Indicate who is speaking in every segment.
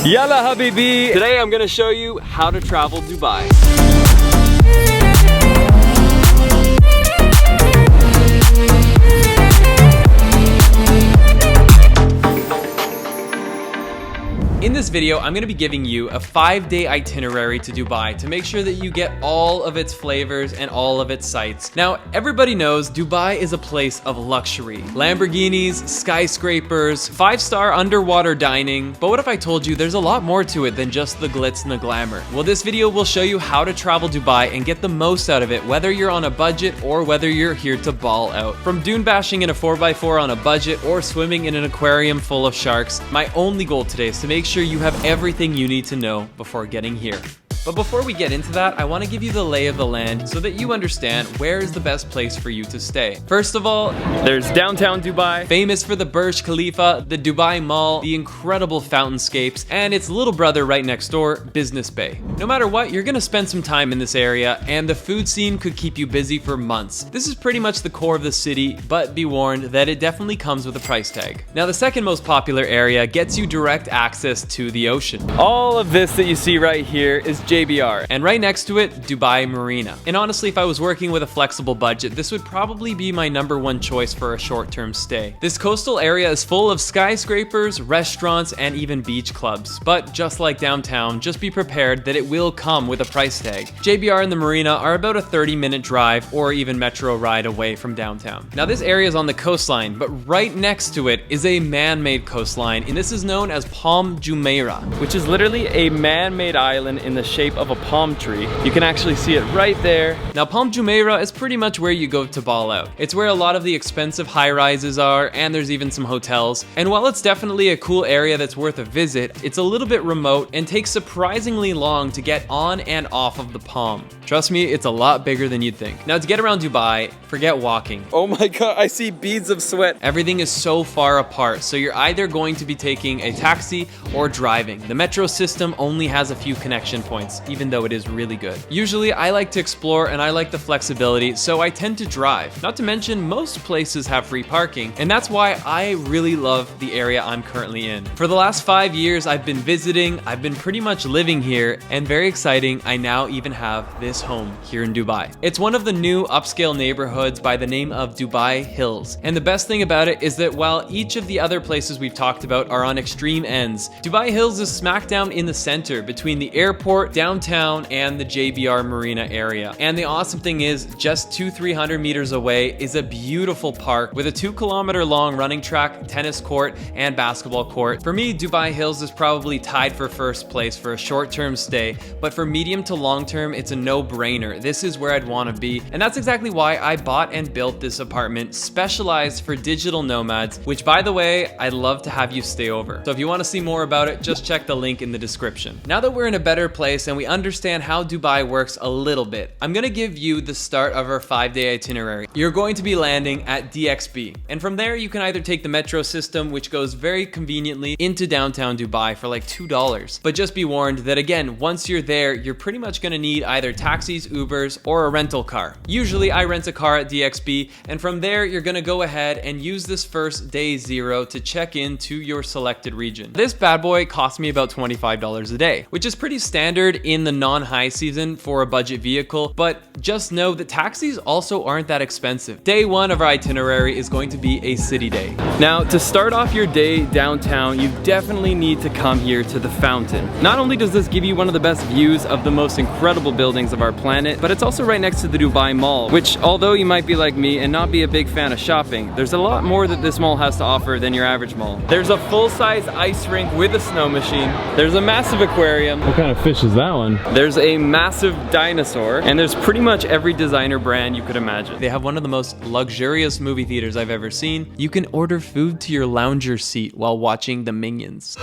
Speaker 1: Yalla habibi! Today I'm gonna show you how to travel Dubai. In this video, I'm gonna be giving you a 5-day itinerary to Dubai to make sure that you get all of its flavors and all of its sights. Now, everybody knows Dubai is a place of luxury. Lamborghinis, skyscrapers, 5-star underwater dining. But what if I told you there's a lot more to it than just the glitz and the glamour? Well, this video will show you how to travel Dubai and get the most out of it, whether you're on a budget or whether you're here to ball out. From dune bashing in a 4x4 on a budget or swimming in an aquarium full of sharks, my only goal today is to make sure you have everything you need to know before getting here. But before we get into that, I want to give you the lay of the land so that you understand where is the best place for you to stay. First of all, there's downtown Dubai, famous for the Burj Khalifa, the Dubai Mall, the incredible fountainscapes, and its little brother right next door, Business Bay. No matter what, you're gonna spend some time in this area, and the food scene could keep you busy for months. This is pretty much the core of the city, but be warned that it definitely comes with a price tag. Now, the second most popular area gets you direct access to the ocean. All of this that you see right here is JBR, and right next to it, Dubai Marina. And honestly, if I was working with a flexible budget, this would probably be my #1 choice for a short-term stay. This coastal area is full of skyscrapers, restaurants, and even beach clubs. But just like downtown, just be prepared that it will come with a price tag. JBR and the Marina are about a 30-minute drive or even metro ride away from downtown. Now, this area is on the coastline, but right next to it is a man-made coastline, and this is known as Palm Jumeirah, which is literally a man-made island in the shape of a palm tree. You can actually see it right there. Now, Palm Jumeirah is pretty much where you go to ball out. It's where a lot of the expensive high-rises are, and there's even some hotels. And while it's definitely a cool area that's worth a visit, it's a little bit remote and takes surprisingly long to get on and off of the palm. Trust me, it's a lot bigger than you'd think. Now, to get around Dubai, forget walking. Oh my god, I see beads of sweat. Everything is so far apart, so you're either going to be taking a taxi or driving. The metro system only has a few connection points, even though it is really good. Usually, I like to explore and I like the flexibility, so I tend to drive. Not to mention, most places have free parking, and that's why I really love the area I'm currently in. For the last 5 years, I've been visiting, I've been pretty much living here, and very exciting, I now even have this home here in Dubai. It's one of the new upscale neighborhoods by the name of Dubai Hills, and the best thing about it is that while each of the other places we've talked about are on extreme ends, Dubai Hills is smack down in the center between the airport, downtown, and the JBR Marina area. And the awesome thing is, just 200-300 meters away is a beautiful park with a 2-kilometer long running track, tennis court, and basketball court. For me, Dubai Hills is probably tied for first place for a short-term stay, but for medium to long-term, it's a no-brainer. This is where I'd want to be, and that's exactly why I bought and built this apartment specialized for digital nomads, which, by the way, I'd love to have you stay over. So if you want to see more about it, just check the link in the description. Now that we're in a better place and we understand how Dubai works a little bit, I'm gonna give you the start of our 5-day itinerary. You're going to be landing at DXB, and from there you can either take the metro system, which goes very conveniently into downtown Dubai for like $2. But just be warned that again, once you're there, you're pretty much gonna need either taxis, Ubers, or a rental car. Usually I rent a car at DXB, and from there you're gonna go ahead and use this first day 0 to check into your selected region. This bad boy cost me about $25 a day, which is pretty standard in the non-high season for a budget vehicle, but just know that taxis also aren't that expensive. Day 1 of our itinerary is going to be a city day. Now, to start off your day downtown, you definitely need to come here to the fountain. Not only does this give you one of the best views of the most incredible buildings of our planet, but it's also right next to the Dubai Mall, which, although you might be like me and not be a big fan of shopping, there's a lot more that this mall has to offer than your average mall. There's a full-size ice rink with a snow machine. There's a massive aquarium.
Speaker 2: What kind of fish is that one?
Speaker 1: There's a massive dinosaur, and there's pretty much every designer brand you could imagine. They have one of the most luxurious movie theaters I've ever seen. You can order food to your lounger seat while watching the Minions.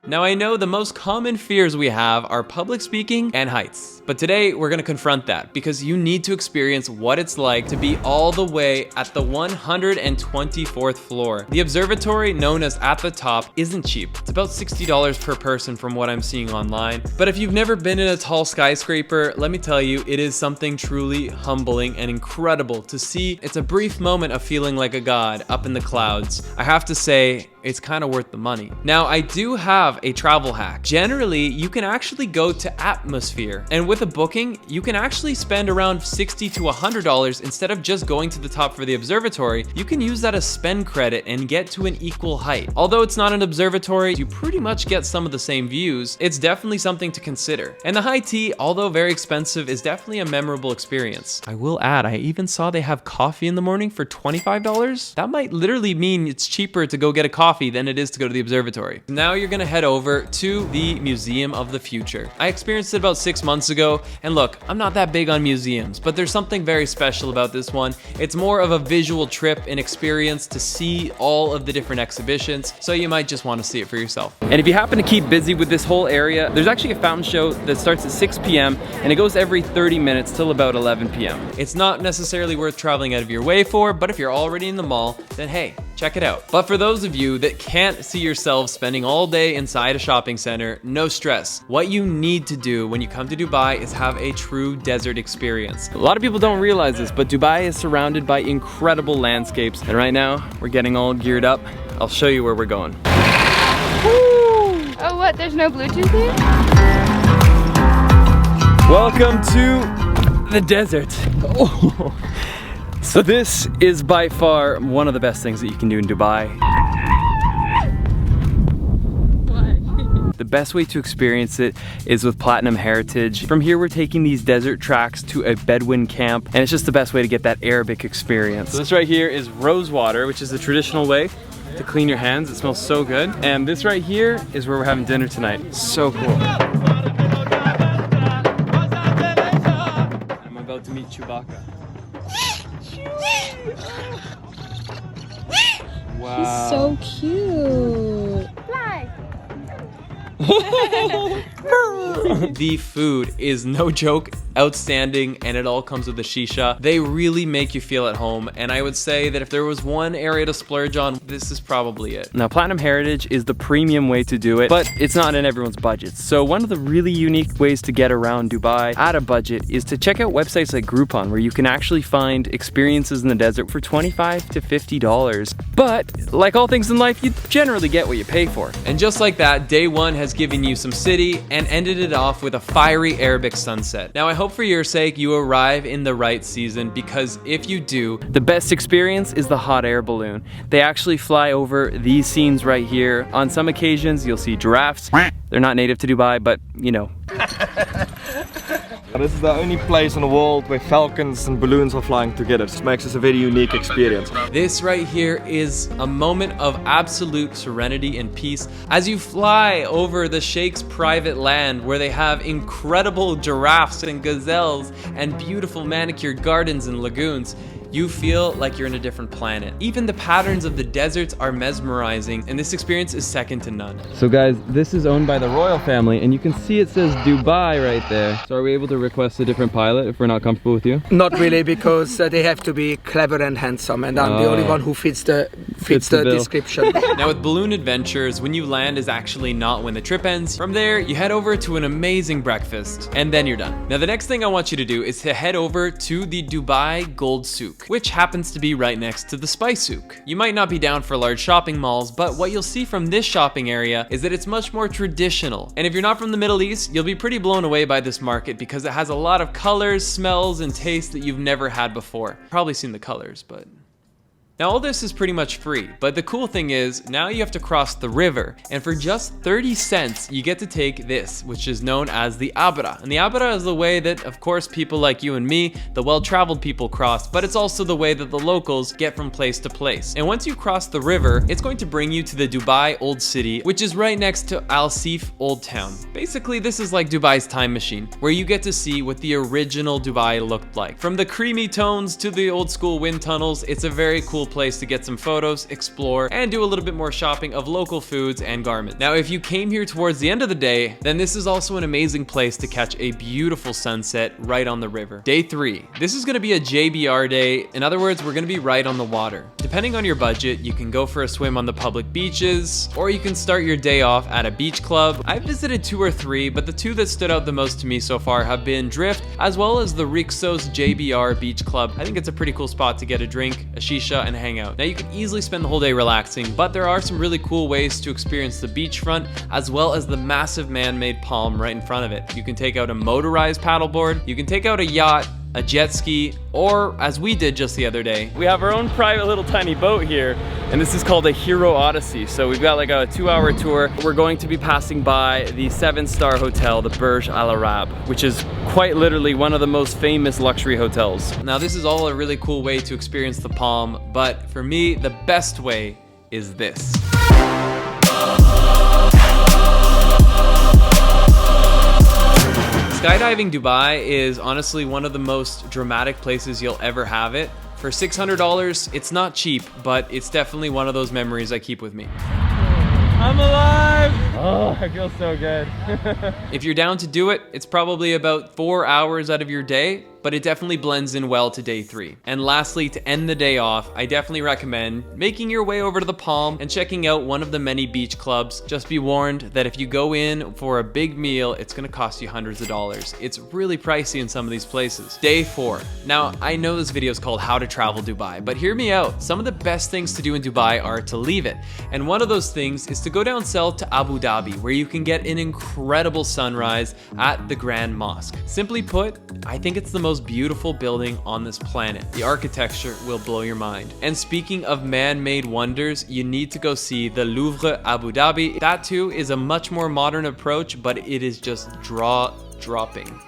Speaker 1: Now, I know the most common fears we have are public speaking and heights, but today we're gonna confront that because you need to experience what it's like to be all the way at the 124th floor. The observatory, known as At the Top, isn't cheap. It's about $60 per person from what I'm seeing online. But if you've never been in a tall skyscraper, let me tell you, it is something truly humbling and incredible to see. It's a brief moment of feeling like a god up in the clouds. I have to say, it's kind of worth the money. Now, I do have a travel hack. Generally, you can actually go to Atmosphere, and with a booking, you can actually spend around $60 to $100 instead of just going to the top for the observatory. You can use that as spend credit and get to an equal height. Although it's not an observatory, you pretty much get some of the same views. It's definitely something to consider. And the high tea, although very expensive, is definitely a memorable experience. I will add, I even saw they have coffee in the morning for $25. That might literally mean it's cheaper to go get a coffee than it is to go to the observatory. Now you're gonna head over to the Museum of the Future. I experienced it about 6 months ago, and look, I'm not that big on museums, but there's something very special about this one. It's more of a visual trip and experience to see all of the different exhibitions, so you might just want to see it for yourself. And if you happen to keep busy with this whole area, there's actually a fountain show that starts at 6 p.m. and it goes every 30 minutes till about 11 p.m. It's not necessarily worth traveling out of your way for, but if you're already in the mall, then hey, check it out. But for those of you that can't see yourselves spending all day inside a shopping center, no stress. What you need to do when you come to Dubai is have a true desert experience. A lot of people don't realize this, but Dubai is surrounded by incredible landscapes. And right now, we're getting all geared up. I'll show you where we're going.
Speaker 2: Woo! Oh, what? There's no Bluetooth here?
Speaker 1: Welcome to the desert. Oh. So this is by far one of the best things that you can do in Dubai. The best way to experience it is with Platinum Heritage. From here, we're taking these desert tracks to a Bedouin camp, and it's just the best way to get that Arabic experience. So this right here is rose water, which is the traditional way to clean your hands. It smells so good. And this right here is where we're having dinner tonight. So cool. I'm about to meet Chewbacca. Wow.
Speaker 2: He's so cute. Fly.
Speaker 1: The food is no joke, outstanding, and it all comes with a shisha. They really make you feel at home, and I would say that if there was one area to splurge on, this is probably it. Now, Platinum Heritage is the premium way to do it, but it's not in everyone's budget. So one of the really unique ways to get around Dubai at a budget is to check out websites like Groupon, where you can actually find experiences in the desert for $25 to $50. But like all things in life, you generally get what you pay for. And just like that, day one has given you some city and ended it off with a fiery Arabic sunset. Now, I hope for your sake you arrive in the right season, because if you do, the best experience is the hot air balloon. They actually fly over these scenes right here. On some occasions, you'll see giraffes. They're not native to Dubai, but you know.
Speaker 3: This is the only place in the world where falcons and balloons are flying together. This makes this a very unique experience.
Speaker 1: This right here is a moment of absolute serenity and peace as you fly over the Sheikh's private land, where they have incredible giraffes and gazelles and beautiful manicured gardens and lagoons. You feel like you're in a different planet. Even the patterns of the deserts are mesmerizing, and this experience is second to none. So guys, this is owned by the royal family, and you can see it says Dubai right there. So are we able to request a different pilot if we're not comfortable with you?
Speaker 4: Not really, because they have to be clever and handsome, and I'm the only one who fits the description.
Speaker 1: Now with Balloon Adventures, when you land is actually not when the trip ends. From there, you head over to an amazing breakfast, and then you're done. Now the next thing I want you to do is to head over to the Dubai Gold Souk, which happens to be right next to the Spice Souk. You might not be down for large shopping malls, but what you'll see from this shopping area is that it's much more traditional. And if you're not from the Middle East, you'll be pretty blown away by this market, because it has a lot of colors, smells, and tastes that you've never had before. Probably seen the colors, but... Now all this is pretty much free, but the cool thing is now you have to cross the river, and for just 30 cents you get to take this, which is known as the Abra. And the Abra is the way that, of course, people like you and me, the well-traveled people, cross, but it's also the way that the locals get from place to place. And once you cross the river, it's going to bring you to the Dubai Old City, which is right next to Al Seef Old Town. Basically, this is like Dubai's time machine, where you get to see what the original Dubai looked like. From the creamy tones to the old school wind tunnels, it's a very cool place to get some photos, explore, and do a little bit more shopping of local foods and garments. Now, if you came here towards the end of the day, then this is also an amazing place to catch a beautiful sunset right on the river. Day 3. This is gonna be a JBR day. In other words, we're gonna be right on the water. Depending on your budget, you can go for a swim on the public beaches, or you can start your day off at a beach club. I've visited 2 or 3, but the 2 that stood out the most to me so far have been Drift, as well as the Rixos JBR Beach Club. I think it's a pretty cool spot to get a drink, a shisha, and and hang out. Now you can easily spend the whole day relaxing, but there are some really cool ways to experience the beachfront as well as the massive man-made palm right in front of it. You can take out a motorized paddleboard, you can take out a yacht, a jet ski, or as we did just the other day, we have our own private little tiny boat here, and this is called a Hero Odyssey. So we've got like a 2-hour tour. We're going to be passing by the 7-star hotel, the Burj Al Arab, which is quite literally one of the most famous luxury hotels. Now this is all a really cool way to experience the Palm, but for me, the best way is this. Skydiving Dubai is honestly one of the most dramatic places you'll ever have it. For $600, it's not cheap, but it's definitely one of those memories I keep with me. I'm alive! Oh, I feel so good. If you're down to do it, it's probably about 4 hours out of your day, but it definitely blends in well to day 3. And lastly, to end the day off, I definitely recommend making your way over to the Palm and checking out one of the many beach clubs. Just be warned that if you go in for a big meal, it's gonna cost you hundreds of dollars. It's really pricey in some of these places. Day 4. Now, I know this video is called How to Travel Dubai, but hear me out. Some of the best things to do in Dubai are to leave it. And one of those things is to go down south to Abu Dhabi, where you can get an incredible sunrise at the Grand Mosque. Simply put, I think it's the most beautiful building on this planet. The architecture will blow your mind. And speaking of man-made wonders, you need to go see the Louvre Abu Dhabi. That too is a much more modern approach, but it is just jaw-dropping.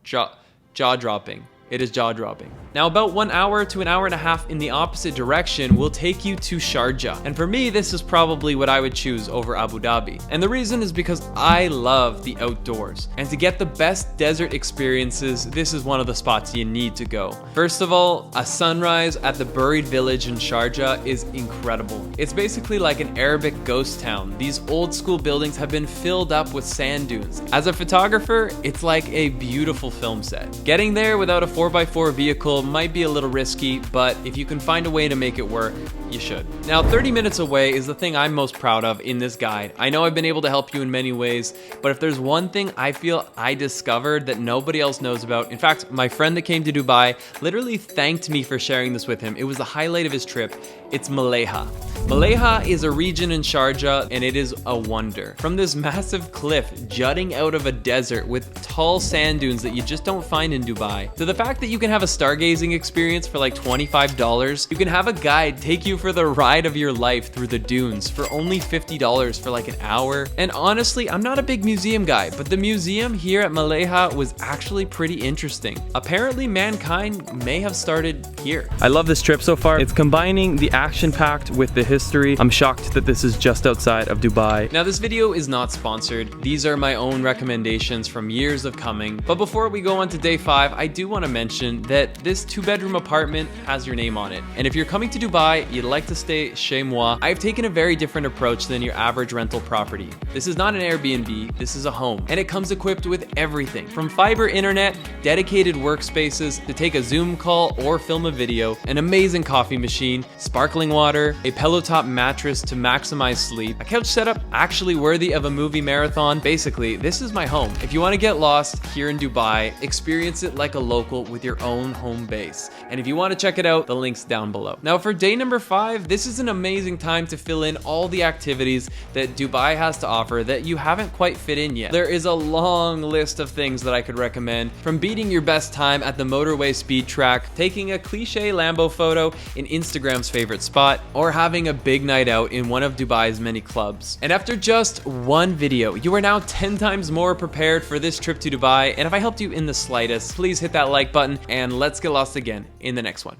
Speaker 1: Jaw-dropping. It is jaw-dropping. Now about 1 hour to 1.5 hours in the opposite direction will take you to Sharjah. And for me, this is probably what I would choose over Abu Dhabi. And the reason is because I love the outdoors. And to get the best desert experiences, this is one of the spots you need to go. First of all, a sunrise at the buried village in Sharjah is incredible. It's basically like an Arabic ghost town. These old school buildings have been filled up with sand dunes. As a photographer, it's like a beautiful film set. Getting there without a 4x4 vehicle might be a little risky, but if you can find a way to make it work, you should. Now, 30 minutes away is the thing I'm most proud of in this guide. I know I've been able to help you in many ways, but if there's one thing I feel I discovered that nobody else knows about, in fact, my friend that came to Dubai literally thanked me for sharing this with him. It was the highlight of his trip. It's Maleha. Maleha is a region in Sharjah, and it is a wonder. From this massive cliff jutting out of a desert with tall sand dunes that you just don't find in Dubai, to the fact that you can have a stargazing experience for like $25, you can have a guide take you for the ride of your life through the dunes for only $50 for like an hour. And honestly, I'm not a big museum guy, but the museum here at Maleha was actually pretty interesting. Apparently, mankind may have started here. I love this trip so far. It's combining the action-packed with the history. I'm shocked that this is just outside of Dubai. Now, this video is not sponsored. These are my own recommendations from years of coming. But before we go on to day 5, I do want to mention that this 2-bedroom apartment has your name on it. And if you're coming to Dubai, you'd like to stay chez moi, I've taken a very different approach than your average rental property. This is not an Airbnb, this is a home. And it comes equipped with everything from fiber internet, dedicated workspaces to take a Zoom call or film a video, an amazing coffee machine, sparkling water, a pillow top mattress to maximize sleep, a couch setup actually worthy of a movie marathon. Basically, this is my home. If you want to get lost here in Dubai, experience it like a local with your own home base. And if you want to check it out, the link's down below. Now for day number 5, this is an amazing time to fill in all the activities that Dubai has to offer that you haven't quite fit in yet. There is a long list of things that I could recommend, from beating your best time at the motorway speed track, taking a cliche Lambo photo in Instagram's favorite spot, or having a big night out in one of Dubai's many clubs. And after just one video, you are now 10 times more prepared for this trip to Dubai. And if I helped you in the slightest, please hit that like button and let's get lost again in the next one.